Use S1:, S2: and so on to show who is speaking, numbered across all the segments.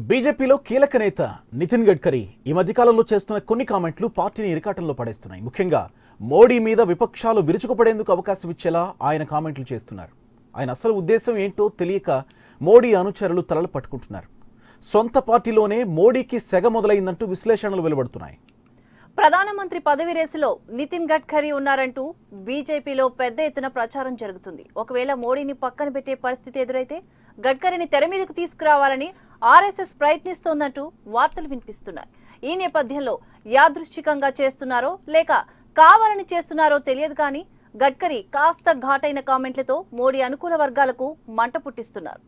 S1: బీజేపీలో కీలక నేత నితిన్ గడ్కరీ ఈ మధ్యకాలంలో చేస్తున్న కొన్ని కామెంట్లు పార్టీని ఇరకాటంలో పడేస్తున్నాయి. ముఖ్యంగా మోడీ మీద విపక్షాలు విరుచుకుపడేందుకు అవకాశం ఇచ్చేలా ఆయన కామెంట్లు చేస్తున్నారు. ఆయన అసలు ఉద్దేశం ఏంటో తెలియక మోడీ అనుచరులు తలలు పట్టుకుంటున్నారు. సొంత పార్టీలోనే మోడీకి సెగ మొదలైందంటూ విశ్లేషణలు వెలువడుతున్నాయి.
S2: ప్రధానమంత్రి పదవి రేసులో నితిన్ గడ్కరీ ఉన్నారంటూ బీజేపీలో పెద్ద ఎత్తున ప్రచారం జరుగుతుంది. ఒకవేళ మోడీని పక్కన పెట్టే పరిస్థితి ఎదురైతే గడ్కరీని తెర మీదకు తీసుకురావాలని ఆర్ఎస్ఎస్ ప్రయత్నిస్తోందంటూ వార్తలు వినిపిస్తున్నాయి. ఈ నేపథ్యంలో యాదృచ్ఛికంగా చేస్తున్నారో లేక కావాలని చేస్తున్నారో తెలియదు కానీ గడ్కరీ కాస్త ఘాటైన కామెంట్లతో మోడీ అనుకూల వర్గాలకు మంట పుట్టిస్తున్నారు.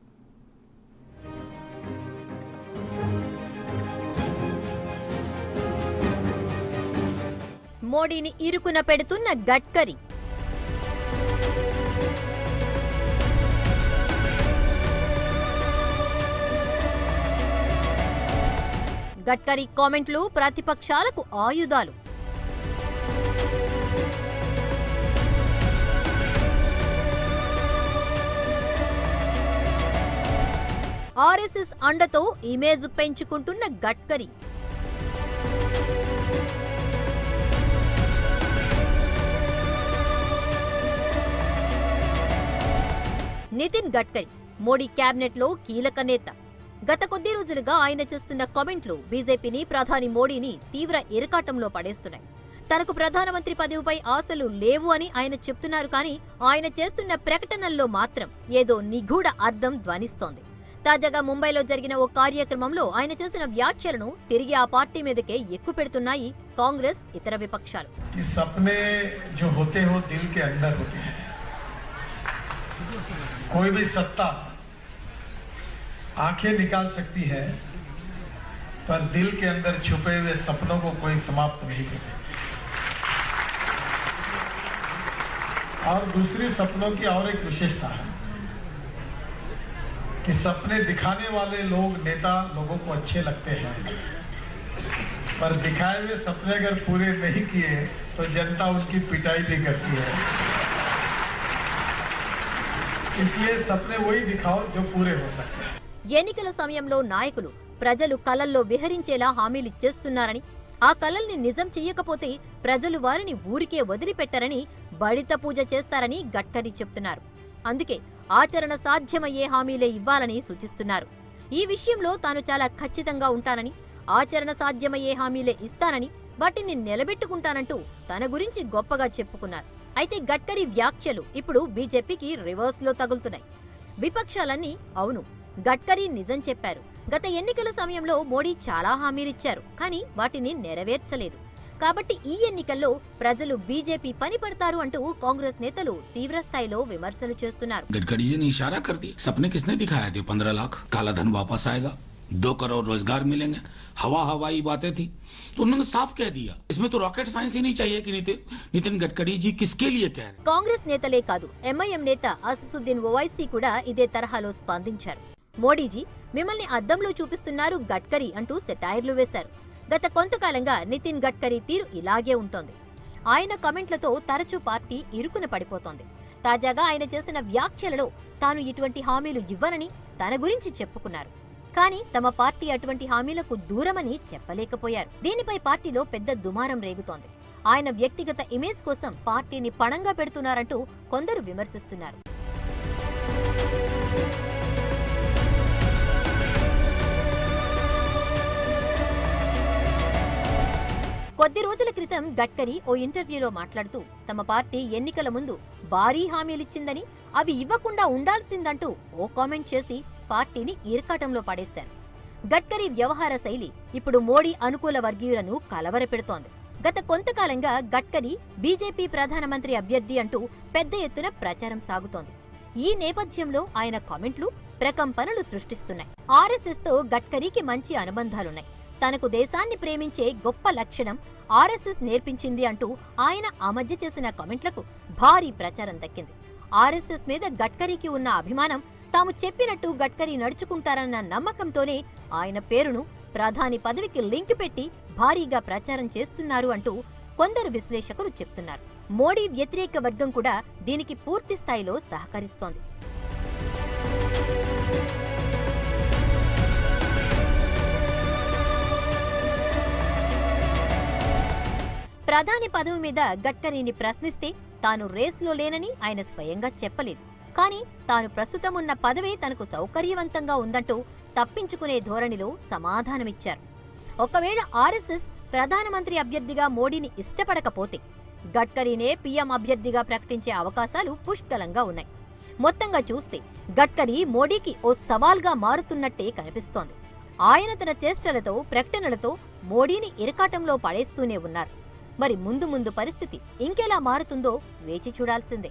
S3: మోడీని ఇరుకున పెడుతున్న గడ్కరీ గడ్కరీ కామెంట్లు ప్రతిపక్షాలకు ఆయుధాలు. ఆర్ఎస్ఎస్ అండతో ఇమేజ్ పెంచుకుంటున్న గడ్కరీ నితిన్ గడ్కరీ మోడీ క్యాబినెట్ లో కీలక నేత. గత కొద్ది రోజులుగా ఆయన చేస్తున్న కామెంట్లు బీజేపీని, ప్రధాని మోడీని తీవ్ర ఇరకాటంలో పడేస్తున్నాయి. తనకు ప్రధానమంత్రి పదవిపై ఆశలు లేవు అని ఆయన చెప్తున్నారు కానీ ఆయన చేస్తున్న ప్రకటనల్లో మాత్రం ఏదో నిగూఢ అర్థం ధ్వనిస్తోంది. తాజాగా ముంబైలో జరిగిన ఓ కార్యక్రమంలో ఆయన చేసిన వ్యాఖ్యలను తిరిగి ఆ పార్టీ మీదకే ఎక్కుపెడుతున్నాయి కాంగ్రెస్, ఇతర విపక్షాలు.
S4: कोई भी सत्ता आंखें निकाल सकती है पर दिल के अंदर छुपे हुए सपनों को कोई समाप्त नहीं कर सकता। और दूसरी सपनों की और एक विशेषता है कि सपने दिखाने वाले लोग, नेता लोगों को अच्छे लगते हैं पर दिखाए हुए सपने अगर पूरे नहीं किए तो जनता उनकी पिटाई भी करती है। इसलिए सपने वही दिखाओ जो पूरे हो सकते हैं।
S3: ఎన్నికల సమయంలో నాయకులు ప్రజలు కలల్లో విహరించేలా హామీలిచ్చేస్తున్నారని, ఆ కలల్ని నిజం చెయ్యకపోతే ప్రజలు వారిని ఊరికే వదిలిపెట్టరని, బడిత పూజ చేస్తారని గడ్కరీ చెప్తున్నారు. అందుకే ఆచరణ సాధ్యమయ్యే హామీలే ఇవ్వాలని సూచిస్తున్నారు. ఈ విషయంలో తాను చాలా ఖచ్చితంగా ఉంటానని, ఆచరణ సాధ్యమయ్యే హామీలే ఇస్తానని, వాటిని నిలబెట్టుకుంటానంటూ తన గురించి గొప్పగా చెప్పుకున్నారు. అయితే గడ్కరీ వ్యాఖ్యలు ఇప్పుడు బీజేపీకి రివర్స్ లో తగులుతున్నాయి. విపక్షాలన్నీ అవును, గడ్కరీ నిజం చెప్పారు, గత ఎన్నికల సమయంలో మోడీ చాలా హామీలిచ్చారు కానీ వాటిని నెరవేర్చలేదు, కాబట్టి ఈ ఎన్నికల్లో ప్రజలు బీజేపీ పని పడతారు అంటూ కాంగ్రెస్ నేతలు తీవ్రస్థాయిలో విమర్శలు చేస్తున్నారు.
S5: गडकरी जी ने इशारा कर दिया, सपने किसने दिखाया थे? 15 लाख काला धन वापस आएगा, 2 करोड़ रोजगार मिलेंगे, हवाई बातें थी तो उन्होंने साफ कह दिया। इसमें तो रॉकेट साइंस ही नहीं चाहिए कि नितिन गडकरी जी किसके लिए कह रहे हैं।
S3: కాంగ్రెస్ నేతలే కాదు, ఎంఐఎం నేత అసదుద్దీన్ ఓవైసీ కూడా ఇదే తరహాలో స్పందించారు. మోడీజీ మిమ్మల్ని అద్దంలో చూపిస్తున్నారు గడ్కరీ అంటూ సెటైర్లు వేశారు. గత కొంతకాలంగా నితిన్ గడ్కరీ తీరు ఇలాగే ఉంటోంది. ఆయన కామెంట్లతో తరచూ పార్టీ ఇరుకున పడిపోతోంది. తాజాగా ఆయన చేసిన వ్యాఖ్యలలో తాను ఇటువంటి హామీలు ఇవ్వనని తన గురించి చెప్పుకున్నారు. కానీ తమ పార్టీ అటువంటి హామీలకు దూరమని చెప్పలేకపోయారు. దీనిపై పార్టీలో పెద్ద దుమారం రేగుతోంది. ఆయన వ్యక్తిగత ఇమేజ్ కోసం పార్టీని పణంగా పెడుతున్నారంటూ కొందరు విమర్శిస్తున్నారు. కొద్ది రోజుల క్రితం గడ్కరీ ఓ ఇంటర్వ్యూలో మాట్లాడుతూ తమ పార్టీ ఎన్నికల ముందు భారీ హామీలిచ్చిందని, అవి ఇవ్వకుండా ఉండాల్సిందంటూ ఓ కామెంట్ చేసి పార్టీని ఇరకాటంలో పడేశారు. గడ్కరీ వ్యవహార శైలి ఇప్పుడు మోడీ అనుకూల వర్గీయులను కలవరపెడుతోంది. గత కొంతకాలంగా గడ్కరీ బీజేపీ ప్రధానమంత్రి అభ్యర్థి అంటూ పెద్ద ఎత్తున ప్రచారం సాగుతోంది. ఈ నేపథ్యంలో ఆయన కామెంట్లు ప్రకంపనలు సృష్టిస్తున్నాయి. ఆర్ఎస్ఎస్ తో గడ్కరీకి మంచి అనుబంధాలున్నాయి. తనకు దేశాన్ని ప్రేమించే గొప్ప లక్షణం ఆర్ఎస్ఎస్ నేర్పించింది అంటూ ఆయన ఆ మధ్య చేసిన కామెంట్లకు భారీ ప్రచారం దక్కింది. ఆర్ఎస్ఎస్ మీద గడ్కరీకి ఉన్న అభిమానం, తాము చెప్పినట్టు గడ్కరీ నడుచుకుంటారన్న నమ్మకంతోనే ఆయన పేరును ప్రధాని పదవికి లింక్ పెట్టి భారీగా ప్రచారం చేస్తున్నారు అంటూ కొందరు విశ్లేషకులు చెప్తున్నారు. మోడీ వ్యతిరేక వర్గం కూడా దీనికి పూర్తి స్థాయిలో సహకరిస్తోంది. ప్రధాని పదవి మీద గడ్కరీని ప్రశ్నిస్తే తాను రేస్లో లేనని ఆయన స్వయంగా చెప్పలేదు. కానీ తాను ప్రస్తుతం ఉన్న పదవే తనకు సౌకర్యవంతంగా ఉందంటూ తప్పించుకునే ధోరణిలో సమాధానమిచ్చారు. ఒకవేళ ఆర్ఎస్ఎస్ ప్రధానమంత్రి అభ్యర్థిగా మోడీని ఇష్టపడకపోతే గడ్కరీనే పీఎం అభ్యర్థిగా ప్రకటించే అవకాశాలు పుష్కలంగా ఉన్నాయి. మొత్తంగా చూస్తే గడ్కరీ మోడీకి ఓ సవాల్గా మారుతున్నట్టే కనిపిస్తోంది. ఆయన తన చేష్టలతో ప్రకటనలతో మోడీని ఇరకాటంలో పడేస్తూనే ఉన్నారు. మరి ముందు ముందు పరిస్థితి ఇంకెలా మారుతుందో వేచి చూడాల్సిందే.